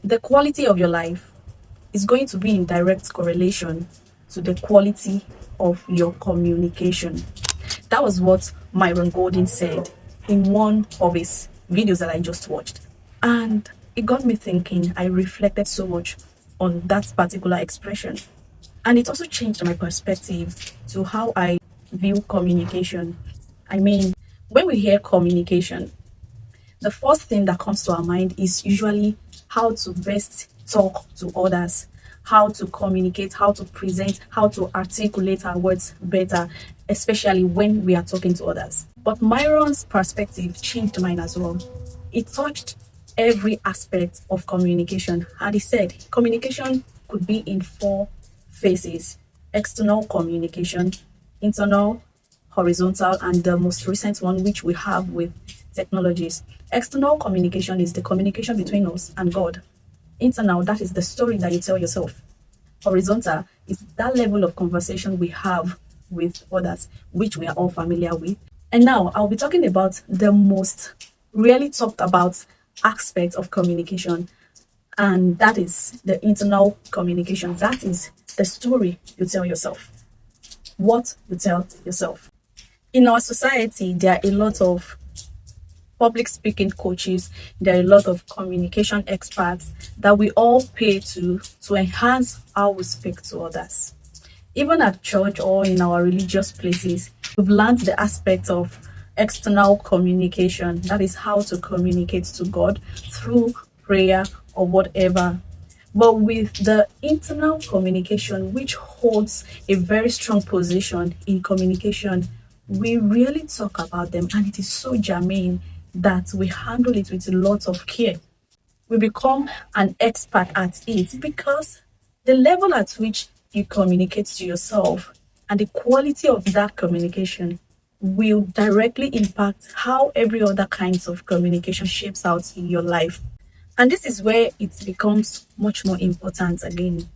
The quality of your life is going to be in direct correlation to the quality of your communication. That was what Myron Golden said in one of his videos that I just watched. And it got me thinking. I reflected so much on that particular expression. And it also changed my perspective to how I view communication. I mean, when we hear communication, the first thing that comes to our mind is usually how to best talk to others, how to communicate, how to present, how to articulate our words better, especially when we are talking to others. But Myron's perspective changed mine as well. It touched every aspect of communication, and he said communication could be in four phases: external communication, internal, horizontal, and the most recent one, which we have with technologies. External communication is the communication between us and God. Internal, that is the story that you tell yourself. Horizontal is that level of conversation we have with others, which we are all familiar with. And now I'll be talking about the most rarely talked about aspect of communication, and that is the internal communication. That is the story you tell yourself, what you tell yourself. In our society, there are a lot of public speaking coaches, there are a lot of communication experts that we all pay to enhance how we speak to others. Even at church or in our religious places, we've learned the aspect of external communication. That is how to communicate to God through prayer or whatever. But with the internal communication, which holds a very strong position in communication, we really talk about them, and it is so germane that we handle it with a lot of care. We become an expert at it because the level at which you communicate to yourself and the quality of that communication will directly impact how every other kinds of communication shapes out in your life. And this is where it becomes much more important again.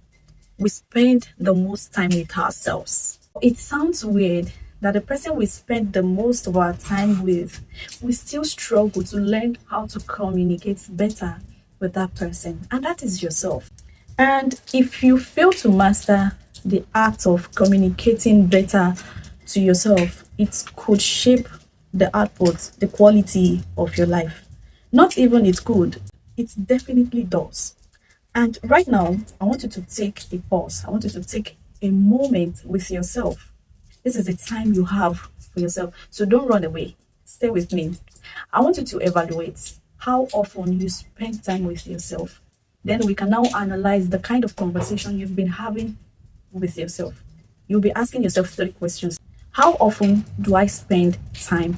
We spend the most time with ourselves. It sounds weird that the person we spend the most of our time with, we still struggle to learn how to communicate better with that person, and that is yourself. And if you fail to master the art of communicating better to yourself, it could shape the output, the quality of your life. Not even it could, it definitely does. And right now, I want you to take a pause. I want you to take a moment with yourself. This is the time you have for yourself. So don't run away. Stay with me. I want you to evaluate how often you spend time with yourself. Then we can now analyze the kind of conversation you've been having with yourself. You'll be asking yourself three questions. How often do I spend time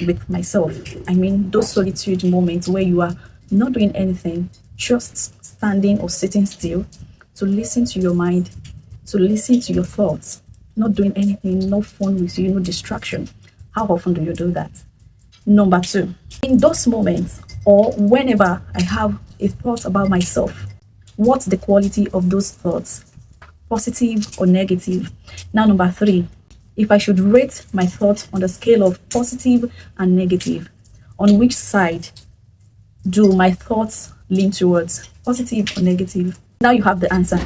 with myself? I mean, those solitude moments where you are not doing anything, just standing or sitting still to listen to your mind, to listen to your thoughts, not doing anything, no phone with you, no distraction. How often do you do that? Number two, in those moments or whenever I have a thought about myself, what's the quality of those thoughts? Positive or negative? Now, number three, if I should rate my thoughts on the scale of positive and negative, on which side do my thoughts lean towards, positive or negative? Now you have the answer.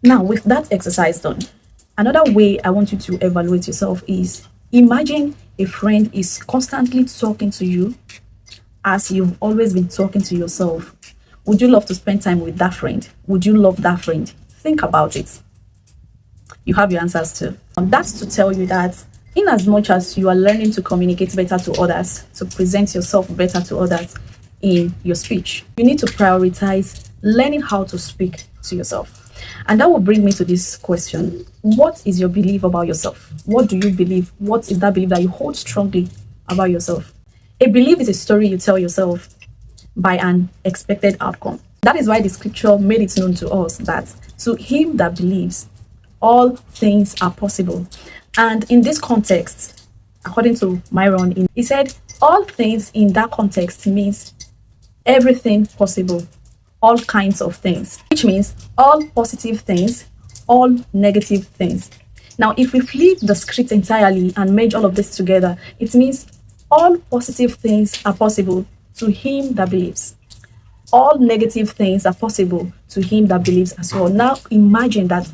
Now, with that exercise done, another way I want you to evaluate yourself is imagine a friend is constantly talking to you as you've always been talking to yourself. Would you love to spend time with that friend? Would you love that friend? Think about it. You have your answers too. And that's to tell you that in as much as you are learning to communicate better to others, to present yourself better to others in your speech, you need to prioritize learning how to speak to yourself. And that will bring me to this question. What is your belief about yourself? What do you believe? What is that belief that you hold strongly about yourself? A belief is a story you tell yourself by an expected outcome. That is why the scripture made it known to us that to him that believes, all things are possible. And in this context, according to Myron, he said all things in that context means everything possible, all kinds of things, which means all positive things, all negative things. Now, if we flip the script entirely and merge all of this together, it means all positive things are possible to him that believes. All negative things are possible to him that believes as well. Now imagine that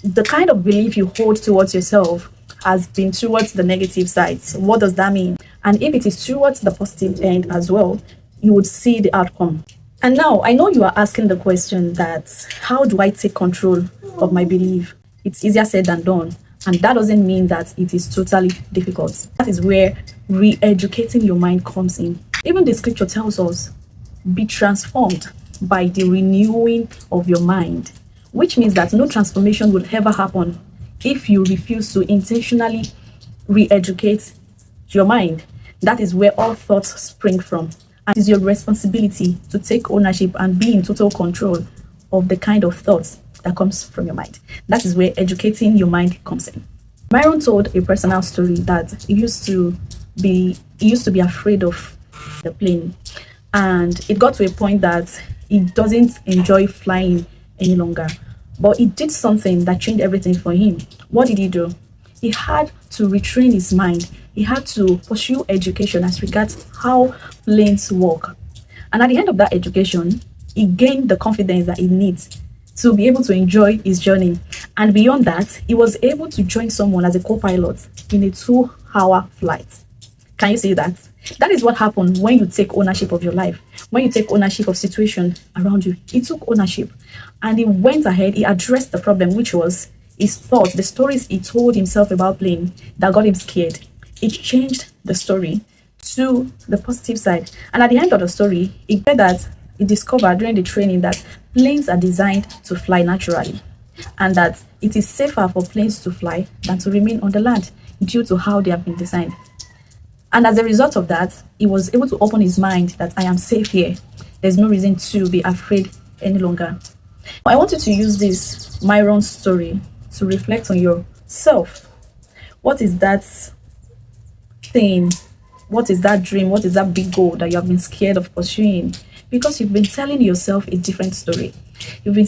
the kind of belief you hold towards yourself has been towards the negative side. What does that mean? And if it is towards the positive end as well, you would see the outcome. And now I know you are asking the question that how do I take control of my belief? It's easier said than done. And that doesn't mean that it is totally difficult. That is where re-educating your mind comes in. Even the scripture tells us, be transformed by the renewing of your mind, which means that no transformation will ever happen if you refuse to intentionally re-educate your mind. That is where all thoughts spring from. And it is your responsibility to take ownership and be in total control of the kind of thoughts that comes from your mind. That is where educating your mind comes in. Myron told a personal story that he used to be afraid of the plane, and it got to a point that he doesn't enjoy flying any longer. But he did something that changed everything for him. What did he do? He had to retrain his mind. He had to pursue education as regards how planes work. And at the end of that education, he gained the confidence that he needs to be able to enjoy his journey. And beyond that, he was able to join someone as a co-pilot in a 2-hour flight. Can you see that? That is what happened when you take ownership of your life. When you take ownership of situation around you. He took ownership and he went ahead. He addressed the problem, which was his thoughts, the stories he told himself about playing that got him scared. It changed the story to the positive side. And at the end of the story, he said that he discovered during the training that planes are designed to fly naturally, and that it is safer for planes to fly than to remain on the land due to how they have been designed. And as a result of that, he was able to open his mind that I am safe here. There's no reason to be afraid any longer. I wanted to use this Myron story to reflect on yourself. What is that thing? What is that dream? What is that big goal that you have been scared of pursuing? Because you've been telling yourself a different story. You've been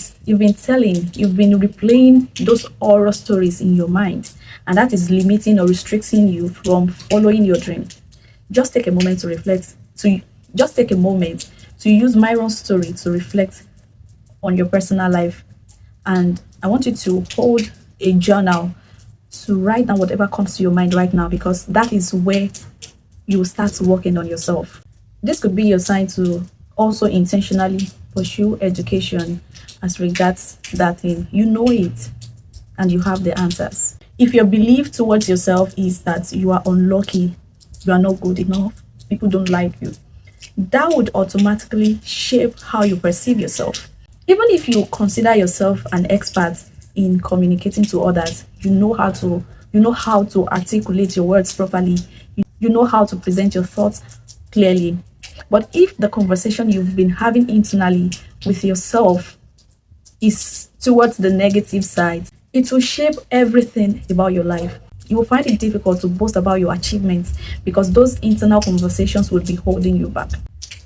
replaying those horror stories in your mind, and that is limiting or restricting you from following your dream. Just take a moment to reflect. Just take a moment to use Myron's story to reflect on your personal life. And I want you to hold a journal to write down whatever comes to your mind right now, because that is where you will start working on yourself. This could be your sign to also intentionally pursue education as regards that thing. You know it and you have the answers. If your belief towards yourself is that you are unlucky, you are not good enough, people don't like you, that would automatically shape how you perceive yourself. Even if you consider yourself an expert in communicating to others, you know how to articulate your words properly, you know how to present your thoughts clearly. But if the conversation you've been having internally with yourself is towards the negative side, it will shape everything about your life. You will find it difficult to boast about your achievements because those internal conversations will be holding you back.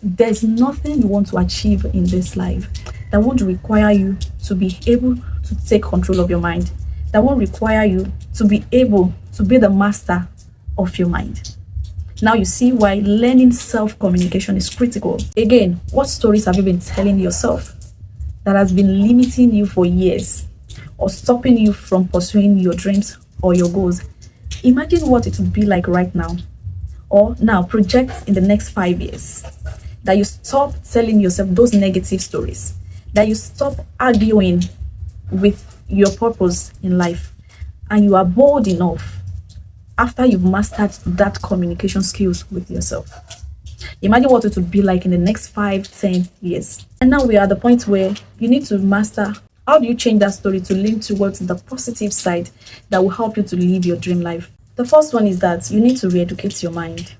There's nothing you want to achieve in this life that won't require you to be able to take control of your mind, that won't require you to be able to be the master of your mind. Now you see why learning self-communication is critical. Again, what stories have you been telling yourself that has been limiting you for years or stopping you from pursuing your dreams or your goals? Imagine what it would be like right now, or now project in the next 5 years, that you stop telling yourself those negative stories, that you stop arguing with your purpose in life, and you are bold enough after you've mastered that communication skills with yourself. Imagine what it would be like in the next 5-10 years. And now we are at the point where you need to master how do you change that story to lean towards the positive side that will help you to live your dream life. The first one is that you need to re-educate your mind.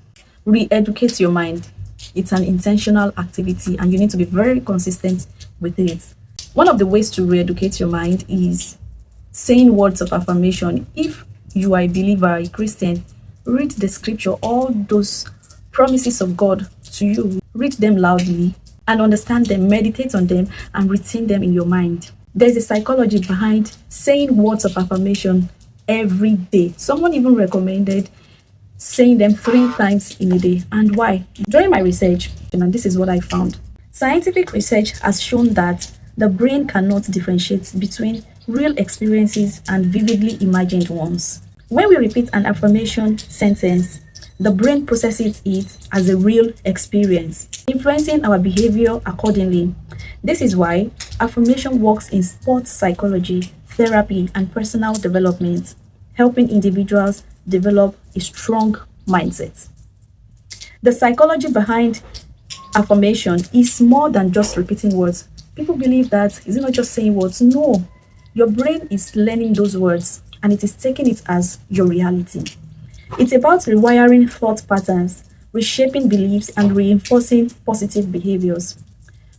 Re-educate your mind. It's an intentional activity and you need to be very consistent with it. One of the ways to re-educate your mind is saying words of affirmation. If you are a believer, a Christian, read the scripture, all those promises of God to you, read them loudly and understand them, meditate on them and retain them in your mind. There's a psychology behind saying words of affirmation every day. Someone even recommended saying them 3 times in a day. And why? During my research, and this is what I found, Scientific research has shown that the brain cannot differentiate between real experiences and vividly imagined ones. When we repeat an affirmation sentence, the brain processes it as a real experience, influencing our behavior accordingly. This is why affirmation works in sports psychology, therapy, and personal development, helping individuals develop a strong mindset. The psychology behind affirmation is more than just repeating words. People believe that it's not just saying words. No, your brain is learning those words and it is taking it as your reality. It's about rewiring thought patterns, reshaping beliefs, and reinforcing positive behaviors.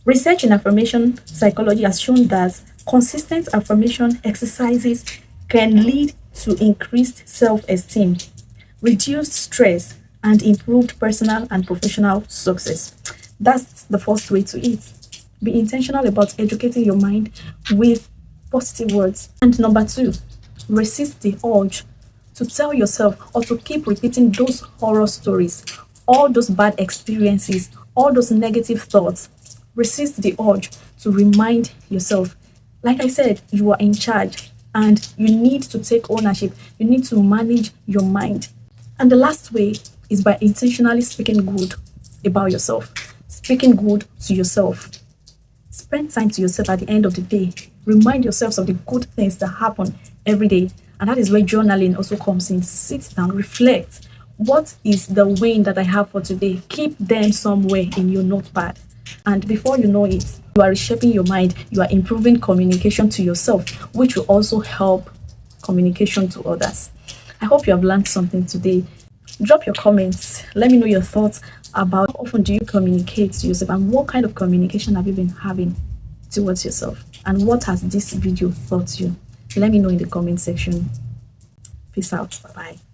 Research in affirmation psychology has shown that consistent affirmation exercises can lead to increased self esteem, reduced stress, and improved personal and professional success. That's the first way to it. Be intentional about educating your mind with positive words. And number two, resist the urge to tell yourself or to keep repeating those horror stories, all those bad experiences, all those negative thoughts. Resist the urge to remind yourself, like I said, you are in charge and you need to take ownership. You need to manage your mind. And the last way is by intentionally speaking good about yourself, speaking good to yourself. Spend time to yourself at the end of the day. Remind yourselves of the good things that happen every day. And that is where journaling also comes in. Sit down, reflect. What is the win that I have for today? Keep them somewhere in your notepad. And before you know it, you are reshaping your mind. You are improving communication to yourself, which will also help communication to others. I hope you have learned something today. Drop your comments. Let me know your thoughts about how often do you communicate to yourself and what kind of communication have you been having towards yourself, and what has this video taught you. Let me know in the comment section. Peace out. Bye bye.